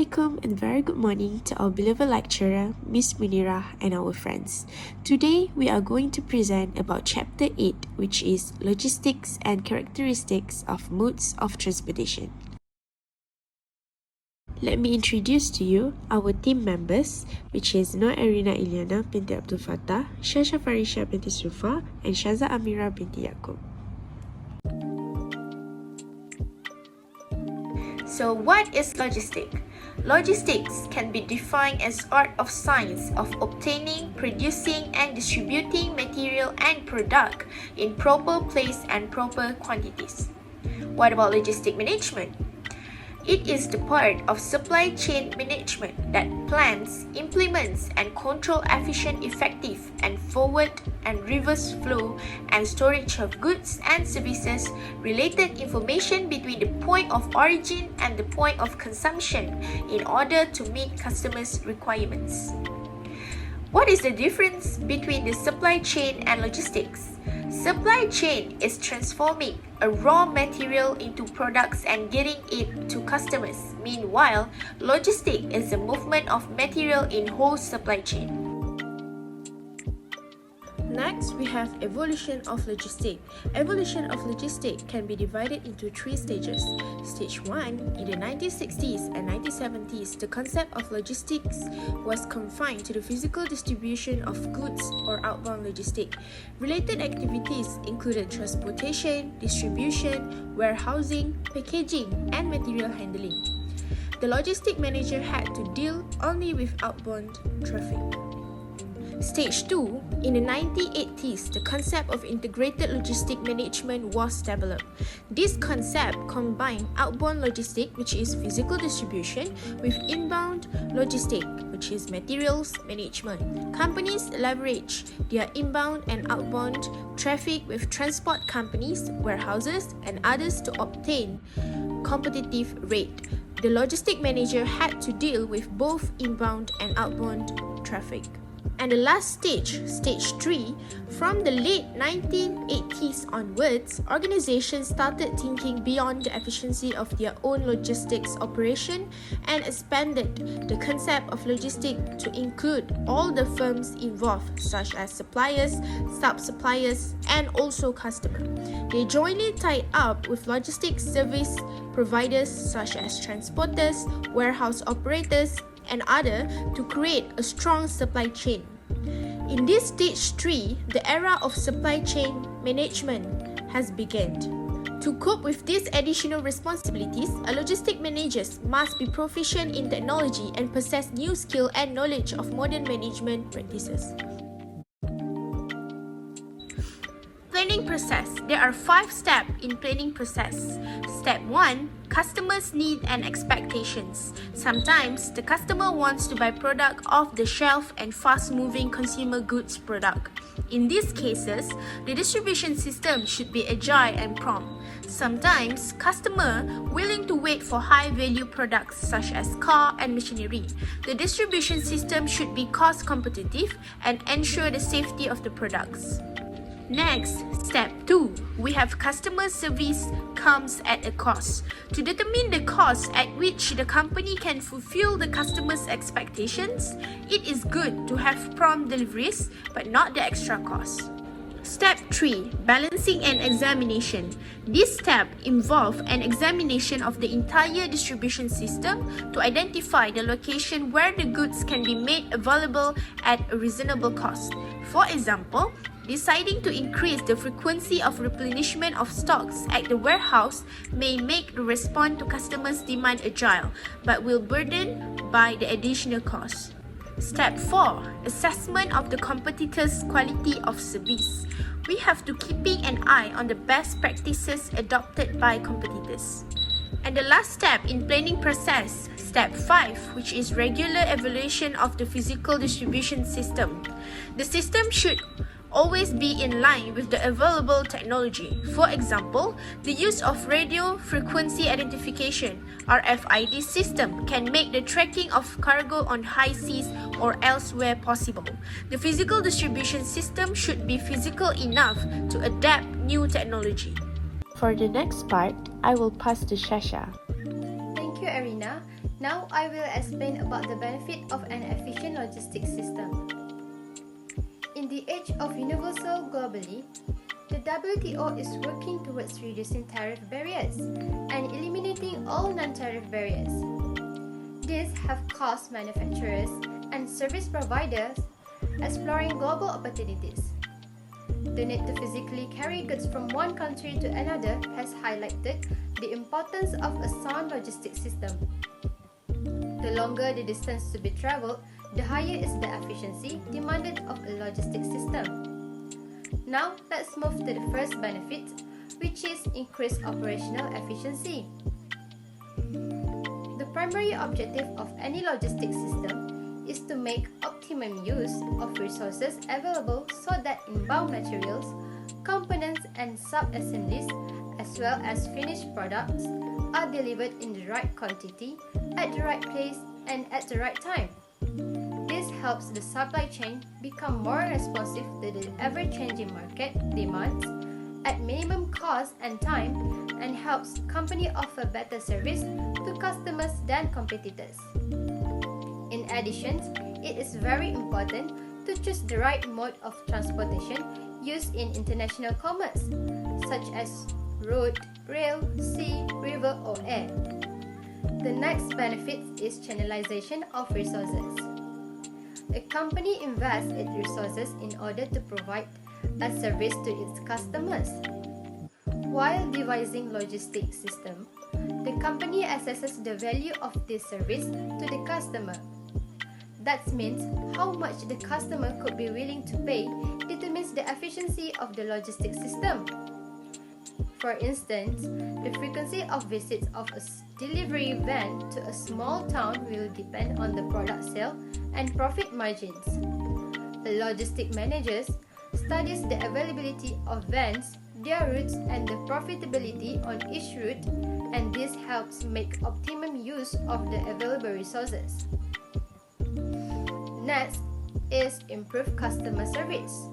Assalamualaikum and very good morning to our beloved lecturer, Miss Munirah, and our friends. Today, we are going to present about Chapter 8, which is Logistics and Characteristics of Modes of Transportation. Let me introduce to you our team members, which is Noor Arina Ilyana binti Abdul Fattah, Shasha Farisha binti Sufa, and Shaza Amira binti Yaqub. So what is logistics? Logistics can be defined as art of science of obtaining, producing and distributing material and product in proper place and proper quantities. What about logistic management? It is the part of supply chain management that plans, implements and control efficient, effective and forward and reverse flow and storage of goods and services, related information between the point of origin and the point of consumption in order to meet customers' requirements. What is the difference between the supply chain and logistics? Supply chain is transforming a raw material into products and getting it to customers. Meanwhile, logistics is the movement of material in whole supply chain. Next, we have evolution of logistics. Evolution of logistics can be divided into three stages. Stage 1, in the 1960s and 1970s, the concept of logistics was confined to the physical distribution of goods or outbound logistics. Related activities included transportation, distribution, warehousing, packaging, and material handling. The logistic manager had to deal only with outbound traffic. Stage 2, in the 1980s, the concept of integrated logistic management was developed. This concept combined outbound logistic, which is physical distribution, with inbound logistic, which is materials management. Companies leverage their inbound and outbound traffic with transport companies, warehouses, and others to obtain competitive rate. The logistic manager had to deal with both inbound and outbound traffic. And the last stage, stage 3, from the late 1980s onwards, organizations started thinking beyond the efficiency of their own logistics operation and expanded the concept of logistics to include all the firms involved, such as suppliers, sub-suppliers, and also customers. They jointly tied up with logistics service providers such as transporters, warehouse operators, and other to create a strong supply chain. In this stage 3, the era of supply chain management has begun. To cope with these additional responsibilities, a logistic manager must be proficient in technology and possess new skill and knowledge of modern management practices. Planning process. There are 5 steps in planning process. Step 1, customers' need and expectations. Sometimes the customer wants to buy product off the shelf and fast-moving consumer goods product. In these cases, the distribution system should be agile and prompt. Sometimes, customer willing to wait for high-value products such as car and machinery. The distribution system should be cost competitive and ensure the safety of the products. Next, step 2, we have customer service comes at a cost. To determine the cost at which the company can fulfill the customer's expectations, it is good to have prompt deliveries but not the extra cost. Step 3, balancing and examination. This step involves an examination of the entire distribution system to identify the location where the goods can be made available at a reasonable cost. For example, deciding to increase the frequency of replenishment of stocks at the warehouse may make the response to customers' demand agile, but will burden by the additional cost. Step 4, assessment of the competitors' quality of service. We have to keeping an eye on the best practices adopted by competitors. And the last step in planning process, step 5, which is regular evaluation of the physical distribution system. The system should always be in line with the available technology. For example, the use of radio frequency identification (RFID) system can make the tracking of cargo on high seas or elsewhere possible. The physical distribution system should be physical enough to adapt new technology. For the next part, I will pass to Shasha. Thank you arena, now I will explain about the benefit of an efficient logistics system. In the age of universal globally, the WTO is working towards reducing tariff barriers and eliminating all non-tariff barriers. These have caused manufacturers and service providers exploring global opportunities. The need to physically carry goods from one country to another has highlighted the importance of a sound logistics system. The longer the distance to be traveled, the higher is the efficiency demanded of a logistics system. Now, let's move to the first benefit, which is increased operational efficiency. The primary objective of any logistics system is to make optimum use of resources available so that inbound materials, components and sub-assemblies, as well as finished products, are delivered in the right quantity, at the right place and at the right time. This helps the supply chain become more responsive to the ever-changing market demands at minimum cost and time, and helps company offer better service to customers than competitors. In addition, it is very important to choose the right mode of transportation used in international commerce, such as road, rail, sea, river or air. The next benefit is channelization of resources. A company invests its resources in order to provide a service to its customers. While devising logistics system, the company assesses the value of this service to the customer. That means how much the customer could be willing to pay determines the efficiency of the logistics system. For instance, the frequency of visits of a delivery van to a small town will depend on the product sale and profit margins. A logistic manager studies the availability of vans, their routes and the profitability on each route, and this helps make optimum use of the available resources. Next is improve customer service.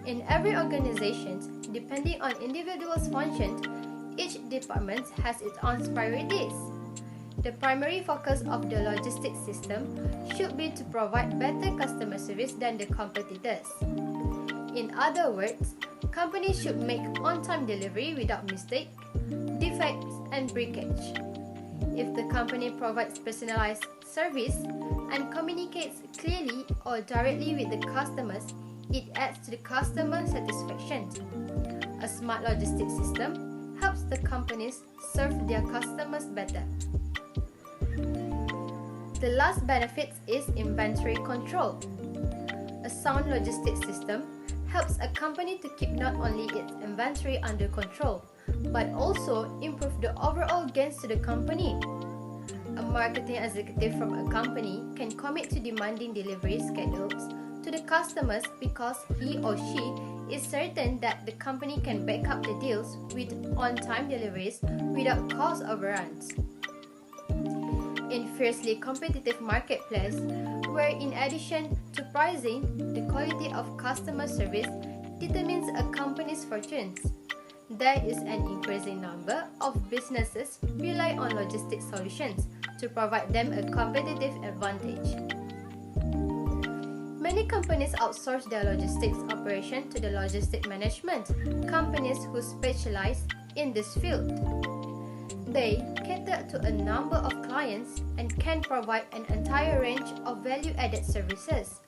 In every organization, depending on individuals' functions, each department has its own priorities. The primary focus of the logistics system should be to provide better customer service than the competitors. In other words, companies should make on-time delivery without mistake, defects, and breakage. If the company provides personalized service and communicates clearly or directly with the customers, it adds to the customer satisfaction. A smart logistics system helps the companies serve their customers better. The last benefit is inventory control. A sound logistics system helps a company to keep not only its inventory under control, but also improve the overall gains to the company. A marketing executive from a company can commit to demanding delivery schedules to the customers because he or she is certain that the company can back up the deals with on-time deliveries without cost overruns. In fiercely competitive marketplace, where in addition to pricing, the quality of customer service determines a company's fortunes, there is an increasing number of businesses rely on logistics solutions to provide them a competitive advantage. Many companies outsource their logistics operation to the logistic management companies who specialize in this field. They cater to a number of clients and can provide an entire range of value-added services.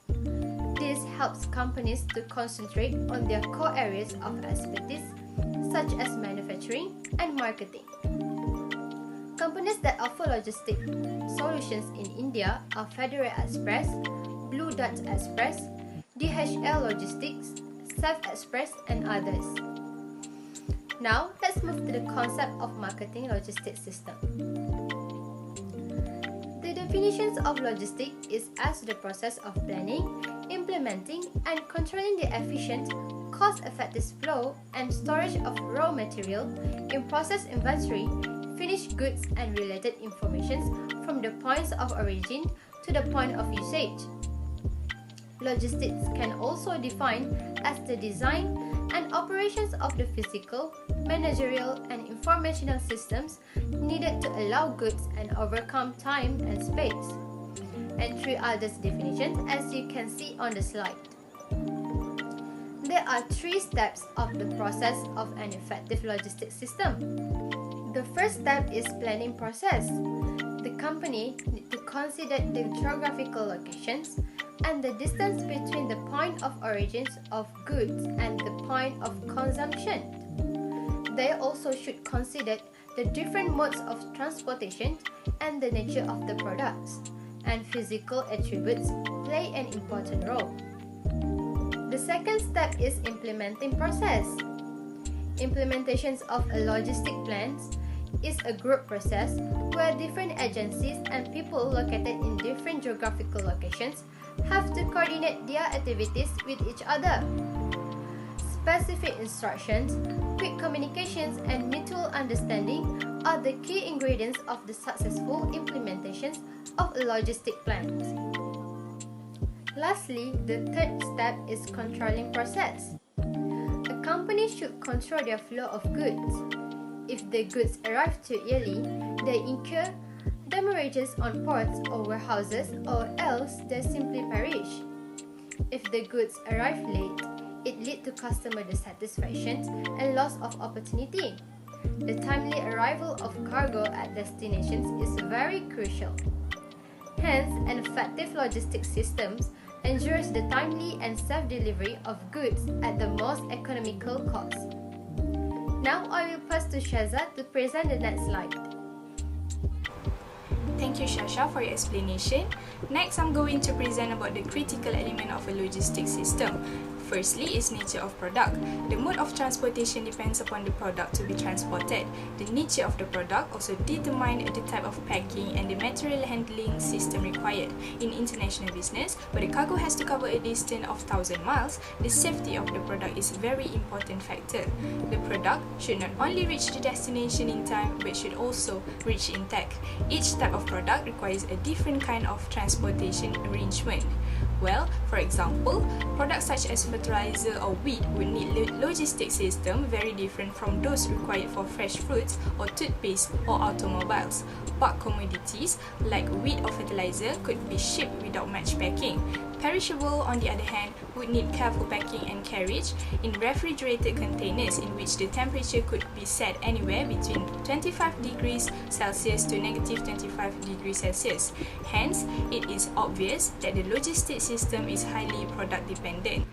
This helps companies to concentrate on their core areas of expertise, such as manufacturing and marketing. Companies that offer logistic solutions in India are Federal Express, Blue Dart Express, DHL Logistics, Safe Express, and others. Now, let's move to the concept of marketing logistics system. The definitions of logistics is as the process of planning, implementing, and controlling the efficient, cost-effective flow and storage of raw material, in-process inventory, finished goods, and related information from the points of origin to the point of usage. Logistics can also define as the design, and operations of the physical, managerial, and informational systems needed to allow goods and overcome time and space. And 3 others definitions as you can see on the slide. There are 3 steps of the process of an effective logistics system. The first step is planning process. The company needs to consider the geographical locations and the distance between the point of origins of goods and the point of consumption. They also should consider the different modes of transportation and the nature of the products, and physical attributes play an important role. The second step is implementing process. Implementations of a logistic plans is a group process where different agencies and people located in different geographical locations have to coordinate their activities with each other. Specific instructions, quick communications, and mutual understanding are the key ingredients of the successful implementations of a logistic plan. Lastly, the third step is controlling process. A company should control their flow of goods. If the goods arrive too early, they incur damages on ports or warehouses, or else they simply perish. If the goods arrive late, it leads to customer dissatisfaction and loss of opportunity. The timely arrival of cargo at destinations is very crucial. Hence, an effective logistics system ensures the timely and safe delivery of goods at the most economical cost. Now I will pass to Shaza to present the next slide. Thank you, Shasha, for your explanation. Next, I'm going to present about the critical element of a logistics system. Firstly is nature of product. The mode of transportation depends upon the product to be transported. The nature of the product also determines the type of packing and the material handling system required. In international business, where the cargo has to cover a distance of 1,000 miles, the safety of the product is a very important factor. The product should not only reach the destination in time, but should also reach intact. Each type of product requires a different kind of transportation arrangement. Well, for example, products such as fertilizer or wheat would need logistics system very different from those required for fresh fruits or toothpaste or automobiles. Bulk commodities like wheat or fertilizer could be shipped without much packing. Perishable, on the other hand, would need careful packing and carriage in refrigerated containers in which the temperature could be set anywhere between 25 degrees Celsius to negative 25 degrees Celsius. Hence, it is obvious that the logistics system is highly product dependent.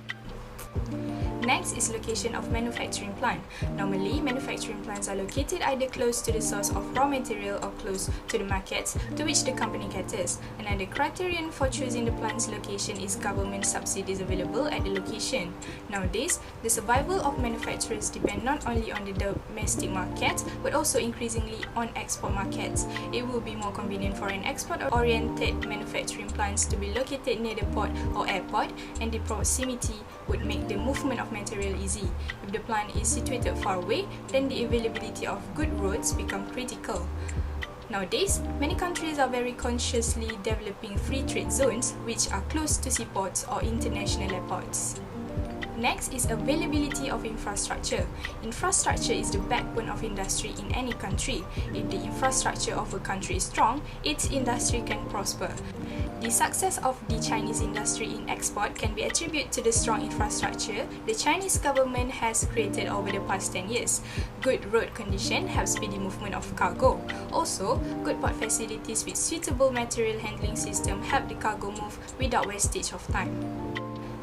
Next is location of manufacturing plant. Normally, manufacturing plants are located either close to the source of raw material or close to the markets to which the company caters. Another criterion for choosing the plant's location is government subsidies available at the location. Nowadays, the survival of manufacturers depend not only on the domestic market but also increasingly on export markets. It will be more convenient for an export-oriented manufacturing plants to be located near the port or airport, and the proximity would make the movement of material easy. If the plant is situated far away, then the availability of good roads become critical. Nowadays, many countries are very consciously developing free trade zones which are close to seaports or international airports. Next is availability of infrastructure. Infrastructure is the backbone of industry in any country. If the infrastructure of a country is strong, its industry can prosper. The success of the Chinese industry in export can be attributed to the strong infrastructure the Chinese government has created over the past 10 years. Good road condition helps speed the movement of cargo. Also, good port facilities with suitable material handling system help the cargo move without wastage of time.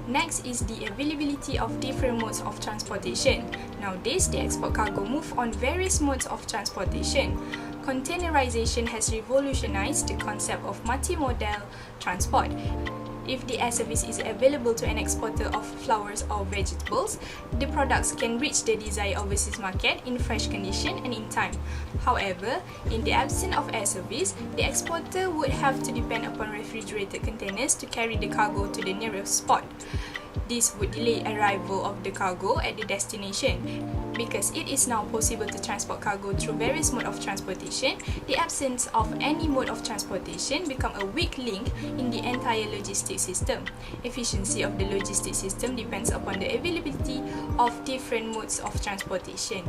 Next is the availability of different modes of transportation. Nowadays, the export cargo move on various modes of transportation. Containerization has revolutionized the concept of multimodal transport. If the air service is available to an exporter of flowers or vegetables, the products can reach the desired overseas market in fresh condition and in time. However, in the absence of air service, the exporter would have to depend upon refrigerated containers to carry the cargo to the nearest spot. This would delay arrival of the cargo at the destination. Because it is now possible to transport cargo through various modes of transportation, the absence of any mode of transportation becomes a weak link in the entire logistics system. Efficiency of the logistics system depends upon the availability of different modes of transportation.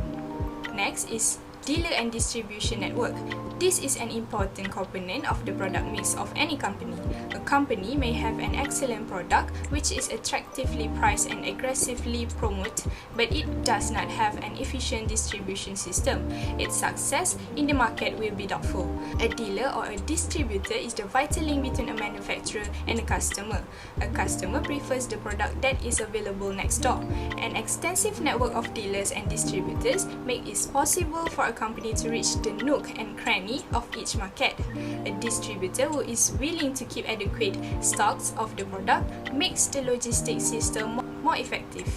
Next is dealer and distribution network. This is an important component of the product mix of any company. A company may have an excellent product which is attractively priced and aggressively promoted, but it does not have an efficient distribution system. Its success in the market will be doubtful. A dealer or a distributor is the vital link between a manufacturer and a customer. A customer prefers the product that is available next door. An extensive network of dealers and distributors makes it possible for a company to reach the nook and cranny of each market. A distributor who is willing to keep adequate stocks of the product makes the logistics system more effective.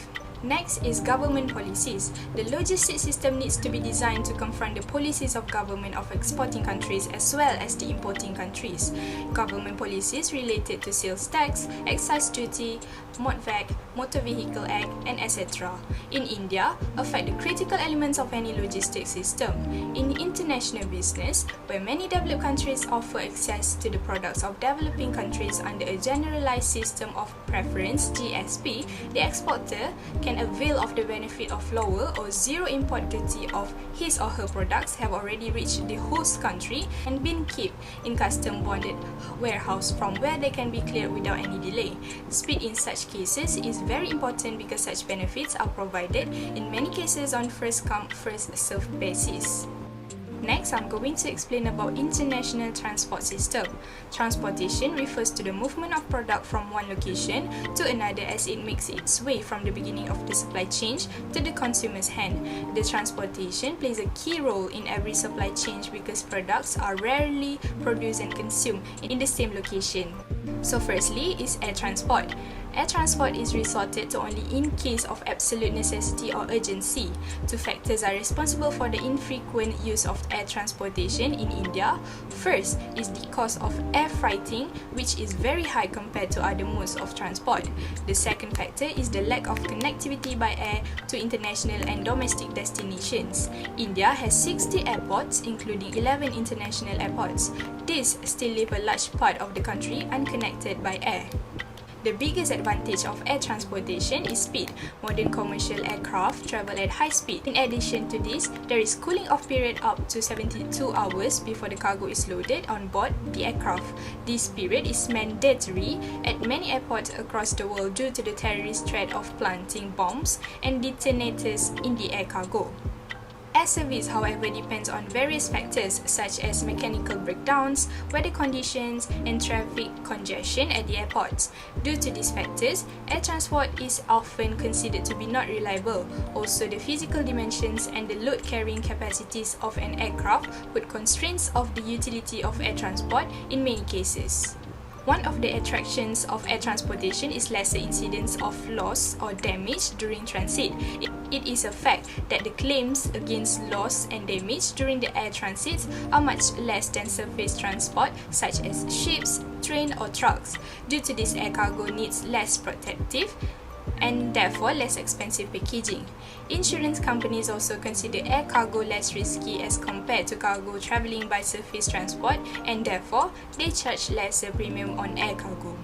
Next is government policies. The logistics system needs to be designed to confront the policies of government of exporting countries as well as the importing countries. Government policies related to sales tax, excise duty, MOTVAC, Motor Vehicle Act, and etc. in India affect the critical elements of any logistics system. In international business, where many developed countries offer access to the products of developing countries under a generalized system of preference (GSP), the exporter can avail of the benefit of lower or zero import duty of his or her products have already reached the host country and been kept in custom bonded warehouse from where they can be cleared without any delay. Speed in such cases is very important because such benefits are provided in many cases on first come first served basis. Next, I'm going to explain about international transport system. Transportation refers to the movement of product from one location to another as it makes its way from the beginning of the supply chain to the consumer's hand. The transportation plays a key role in every supply chain because products are rarely produced and consumed in the same location. So firstly is air transport. Air transport is resorted to only in case of absolute necessity or urgency. Two factors are responsible for the infrequent use of air transportation in India. First is the cost of air freighting, which is very high compared to other modes of transport. The second factor is the lack of connectivity by air to international and domestic destinations. India has 60 airports, including 11 international airports. These still leave a large part of the country unconnected by air. The biggest advantage of air transportation is speed. Modern commercial aircraft travel at high speed. In addition to this, there is cooling off period up to 72 hours before the cargo is loaded on board the aircraft. This period is mandatory at many airports across the world due to the terrorist threat of planting bombs and detonators in the air cargo. Air service, however, depends on various factors such as mechanical breakdowns, weather conditions, and traffic congestion at the airports. Due to these factors, air transport is often considered to be not reliable. Also, the physical dimensions and the load carrying capacities of an aircraft put constraints of the utility of air transport in many cases. One of the attractions of air transportation is lesser incidence of loss or damage during transit. It is a fact that the claims against loss and damage during the air transits are much less than surface transport such as ships, trains or trucks. Due to this, air cargo needs less protective and therefore less expensive packaging. Insurance companies also consider air cargo less risky as compared to cargo travelling by surface transport, and therefore they charge lesser premium on air cargo.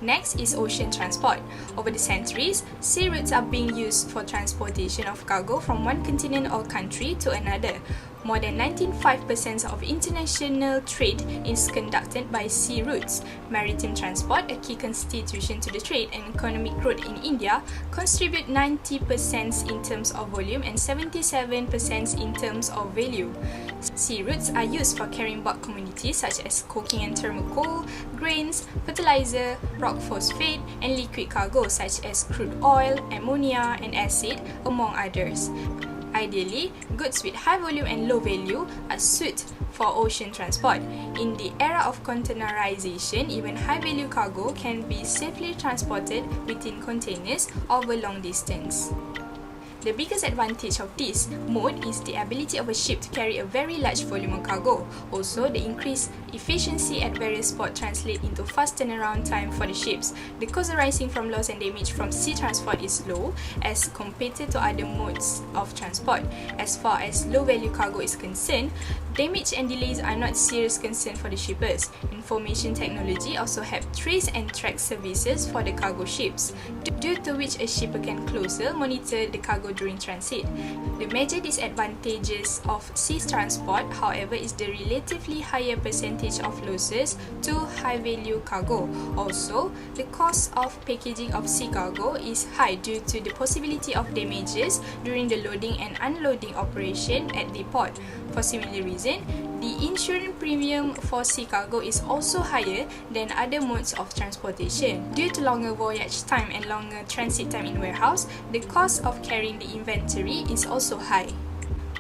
Next is ocean transport. Over the centuries, sea routes are being used for transportation of cargo from one continent or country to another. More than 95% of international trade is conducted by sea routes. Maritime transport, a key constitution to the trade and economic growth in India, contribute 90% in terms of volume and 77% in terms of value. Sea routes are used for carrying bulk commodities such as coking and thermal coal, grains, fertilizer, rock phosphate, and liquid cargo such as crude oil, ammonia, and acid, among others. Ideally, goods with high volume and low value are suited for ocean transport. In the era of containerization, even high-value cargo can be safely transported within containers over long distance. The biggest advantage of this mode is the ability of a ship to carry a very large volume of cargo. Also, the increased efficiency at various ports translate into fast turnaround time for the ships. The cost arising from loss and damage from sea transport is low as compared to other modes of transport. As far as low-value cargo is concerned, damage and delays are not serious concern for the shippers. Information technology also have trace and track services for the cargo ships, due to which a shipper can closer monitor the cargo during transit. The major disadvantages of sea transport, however, is the relatively higher percentage of losses to high-value cargo. Also, the cost of packaging of sea cargo is high due to the possibility of damages during the loading and unloading operation at the port. For similar reason, the insurance premium for sea cargo is also higher than other modes of transportation. Due to longer voyage time and longer transit time in warehouse, the cost of carrying the inventory is also high.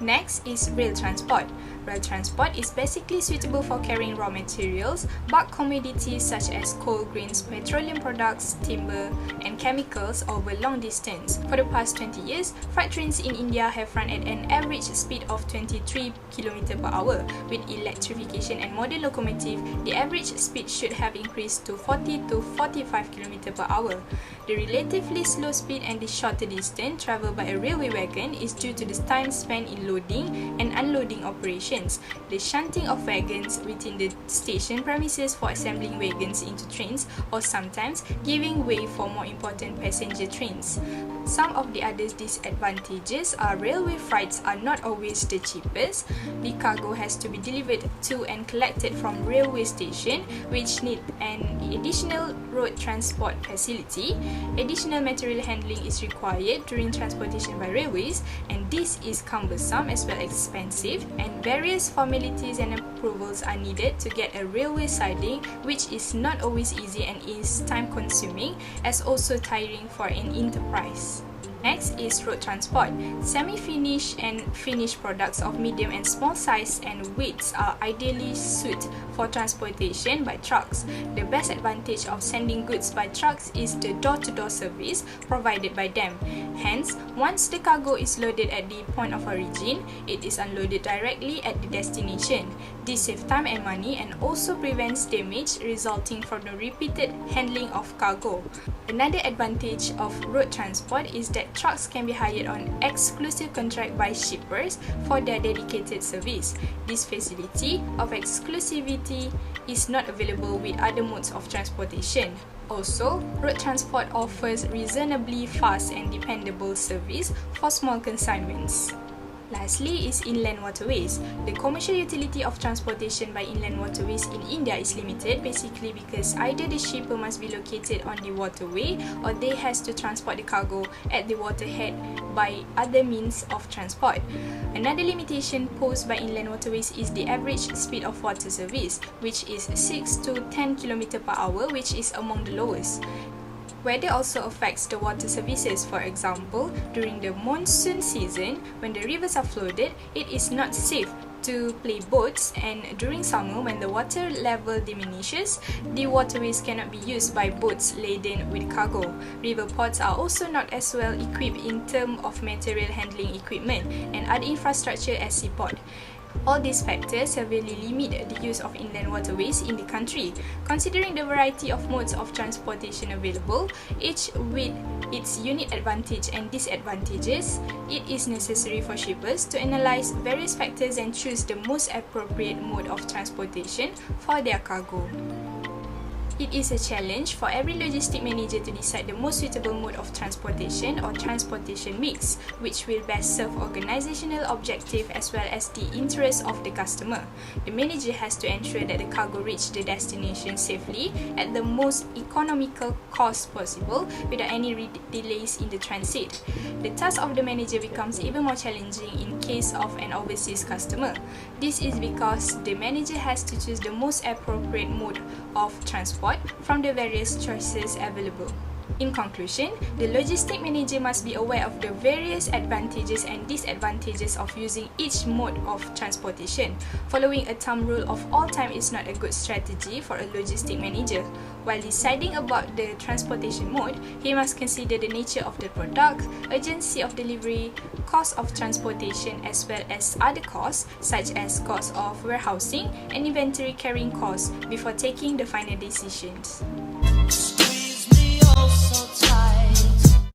Next is rail transport. Rail transport is basically suitable for carrying raw materials, bulk commodities such as coal, grains, petroleum products, timber, and chemicals over long distance. For the past 20 years, freight trains in India have run at an average speed of 23 km per hour. With electrification and modern locomotive, the average speed should have increased to 40 to 45 km per hour. The relatively slow speed and the shorter distance travelled by a railway wagon is due to the time spent in loading and unloading operations, the shunting of wagons within the station premises for assembling wagons into trains, or sometimes giving way for more important passenger trains. Some of the other disadvantages are railway freights are not always the cheapest. The cargo has to be delivered to and collected from railway station, which need an additional road transport facility. Additional material handling is required during transportation by railways, and this is cumbersome as well as expensive, and various formalities and approvals are needed to get a railway siding, which is not always easy and is time consuming as also tiring for an enterprise. Next is road transport. Semi-finished and finished products of medium and small size and weights are ideally suited for transportation by trucks. The best advantage of sending goods by trucks is the door-to-door service provided by them. Hence, once the cargo is loaded at the point of origin, it is unloaded directly at the destination. This saves time and money and also prevents damage resulting from the repeated handling of cargo. Another advantage of road transport is that trucks can be hired on exclusive contract by shippers for their dedicated service. This facility of exclusivity is not available with other modes of transportation. Also, road transport offers reasonably fast and dependable service for small consignments. Lastly is inland waterways. The commercial utility of transportation by inland waterways in India is limited basically because either the shipper must be located on the waterway or they has to transport the cargo at the waterhead by other means of transport. Another limitation posed by inland waterways is the average speed of water service, which is 6 to 10 km per hour, which is among the lowest. Weather also affects the water services. For example, during the monsoon season, when the rivers are flooded, it is not safe to play boats, and during summer when the water level diminishes, the waterways cannot be used by boats laden with cargo. River ports are also not as well equipped in terms of material handling equipment and other infrastructure as seaport. All these factors severely limit the use of inland waterways in the country. Considering the variety of modes of transportation available, each with its unique advantage and disadvantages, it is necessary for shippers to analyze various factors and choose the most appropriate mode of transportation for their cargo. It is a challenge for every logistic manager to decide the most suitable mode of transportation or transportation mix, which will best serve organizational objective as well as the interests of the customer. The manager has to ensure that the cargo reach the destination safely at the most economical cost possible without any delays in the transit. The task of the manager becomes even more challenging in case of an overseas customer. This is because the manager has to choose the most appropriate mode of transport from the various choices available. In conclusion, the logistic manager must be aware of the various advantages and disadvantages of using each mode of transportation. Following a thumb rule of all time is not a good strategy for a logistic manager. While deciding about the transportation mode, he must consider the nature of the product, urgency of delivery, cost of transportation, as well as other costs such as cost of warehousing and inventory carrying costs before taking the final decisions.